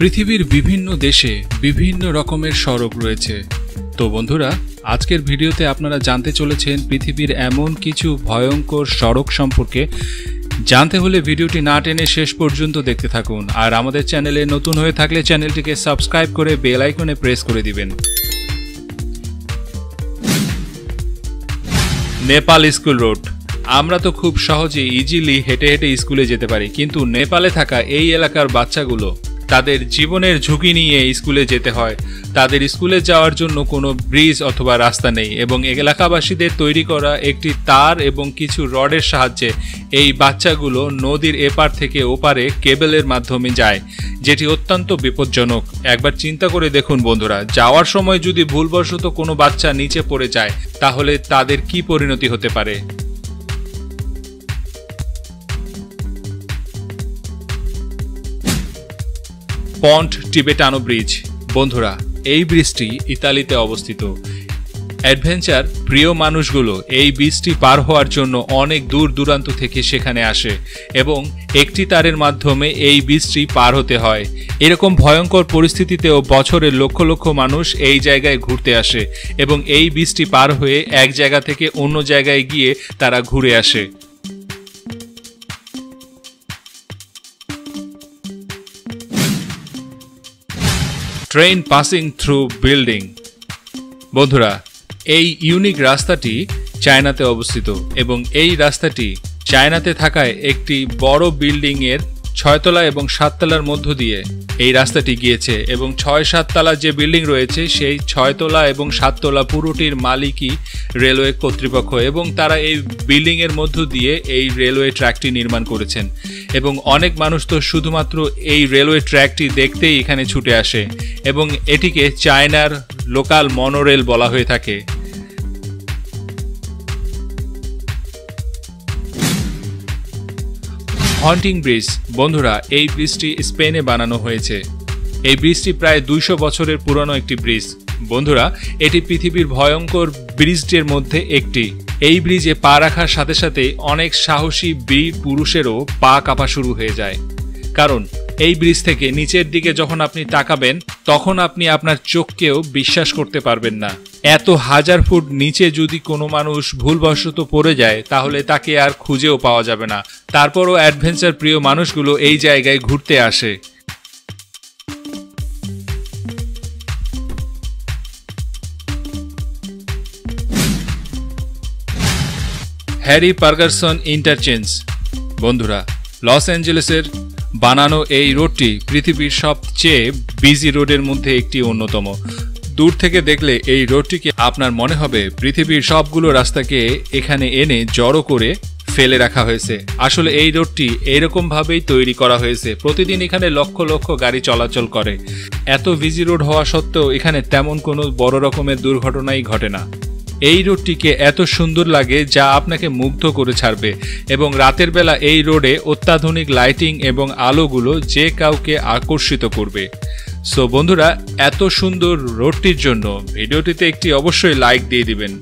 পৃথিবীর বিভিন্ন দেশে বিভিন্ন রকমের সড়ক রয়েছে। তো বন্ধুরা, আজকের ভিডিওতে আপনারা জানতে চলেছেন পৃথিবীর এমন কিছু ভয়ঙ্কর সড়ক সম্পর্কে। জানতে হলে ভিডিওটি না টেনে শেষ পর্যন্ত দেখতে থাকুন, আর আমাদের চ্যানেলে নতুন হয়ে থাকলে চ্যানেলটিকে সাবস্ক্রাইব করে বেল আইকনে প্রেস করে দিবেন। Nepal school road. আমরা তো খুব সহজে ইজিলি হেঁটে হেঁটে স্কুলে যেতে পারি, কিন্তু নেপালে থাকা এই এলাকার বাচ্চাগুলো তাদের জীবনের ঝুঁকি নিয়ে স্কুলে যেতে হয়। তাদের স্কুলে যাওয়ার জন্য কোনো ব্রিজ অথবা রাস্তা নেই, এবং এলাকাবাসীদের তৈরি করা একটি তার এবং কিছু রডের সাহায্যে এই বাচ্চাগুলো নদীর এপার থেকে ওপারে কেবলের মাধ্যমে যায়, যেটি অত্যন্ত বিপজ্জনক। একবার চিন্তা করে দেখুন বন্ধুরা, যাওয়ার সময় যদি ভুলবশত কোনো বাচ্চা নিচে পড়ে যায় তাহলে তাদের কি পরিণতি হতে পারে। পন্ট টিবেটানো ব্রিজ। বন্ধুরা, এই ব্রিজটি ইতালিতে অবস্থিত। অ্যাডভেঞ্চার প্রিয় মানুষগুলো এই ব্রিজটি পার হওয়ার জন্য অনেক দূর দূরান্ত থেকে সেখানে আসে, এবং একটি তারের মাধ্যমে এই ব্রিজটি পার হতে হয়। এরকম ভয়ঙ্কর পরিস্থিতিতেও বছরের লক্ষ লক্ষ মানুষ এই জায়গায় ঘুরতে আসে, এবং এই ব্রিজটি পার হয়ে এক জায়গা থেকে অন্য জায়গায় গিয়ে তারা ঘুরে আসে। Train passing through building. বন্ধুরা, এই ইউনিক রাস্তাটি চায়নাতে অবস্থিত, এবং এই রাস্তাটি চায়নাতে থাকায় একটি বড় বিল্ডিং এর 6 তলা এবং 7 তলার মধ্য দিয়ে এই রাস্তাটি গিয়েছে, এবং 6-7 তলা যে বিল্ডিং রয়েছে সেই 6 তলা এবং 7 তলা পুরোটির মালিকই রেলওয়ে কর্তৃপক্ষ, এবং তারা এই বিল্ডিং এর মধ্য দিয়ে এই রেলওয়ে ট্র্যাকটি নির্মাণ করেছেন। এবং অনেক মানুষ তো শুধুমাত্র এই রেলওয়ে ট্র্যাকটি দেখতেই এখানে ছুটে আসে, এবং এটিকে চায়নার লোকাল মনোরেল বলা হয়ে থাকে। Haunting bridge. বন্ধুরা, এই ব্রিজটি স্পেনে বানানো হয়েছে। এই ব্রিজটি প্রায় 200 বছরের পুরনো একটি ব্রিজ। বন্ধুরা, এটি পৃথিবীর ভয়ঙ্কর ব্রিজের মধ্যে একটি। এই ব্রিজে পা রাখার সাথে সাথে অনেক সাহসী বীর পুরুষেরও পা কাঁপা শুরু হয়ে যায়, কারণ এই ব্রিজ থেকে নিচের দিকে যখন আপনি তাকাবেন তখন আপনি আপনার চোখকেও বিশ্বাস করতে পারবেন না। এত হাজার ফুট নিচে যদি কোনো মানুষ ভুলবশত পড়ে যায় তাহলে তাকে আর খুঁজেও পাওয়া যাবে না। তারপরও অ্যাডভেঞ্চার প্রিয় মানুষগুলো এই জায়গায় ঘুরতে আসে। Harry Ferguson interchange. বন্ধুরা, লস অ্যাঞ্জেলেসের বানানো এই রোডটি পৃথিবীর সবচেয়ে বিজি রোডের মধ্যে একটি অন্যতম। দূর থেকে দেখলে এই রোডটিকে আপনার মনে হবে পৃথিবীর সবগুলো রাস্তাকে এখানে এনে জড়ো করে ফেলে রাখা হয়েছে। আসলে এই রোডটি এইরকম ভাবেই তৈরি করা হয়েছে। প্রতিদিন এখানে লক্ষ লক্ষ গাড়ি চলাচল করে। এত বিজি রোড হওয়া সত্ত্বেও এখানে তেমন কোনো বড় রকমের দুর্ঘটনাই ঘটে না। এই রোডটিকে এত সুন্দর লাগে যা আপনাকে মুগ্ধ করে ছাড়বে, এবং রাতের বেলা এই রোডে অত্যাধুনিক লাইটিং এবং আলোগুলো যে কাউকে আকর্ষিত করবে। সো বন্ধুরা, এত সুন্দর রোডটির জন্য ভিডিওটিতে একটি অবশ্যই লাইক দিয়ে দিবেন।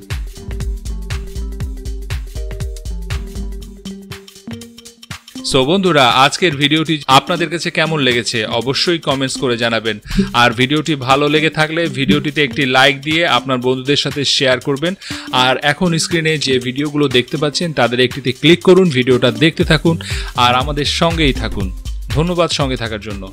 সো বন্ধুরা, আজকের ভিডিওটি আপনাদের কাছে কেমন লেগেছে অবশ্যই কমেন্টস করে জানাবেন, আর ভিডিওটি ভালো লেগে থাকলে ভিডিওটিতে একটি লাইক দিয়ে আপনার বন্ধুদের সাথে শেয়ার করবেন। আর এখন স্ক্রিনে যে ভিডিওগুলো দেখতে পাচ্ছেন তাদের একটিতে ক্লিক করুন, ভিডিওটা দেখতে থাকুন আর আমাদের সঙ্গেই থাকুন। ধন্যবাদ সঙ্গে থাকার জন্য।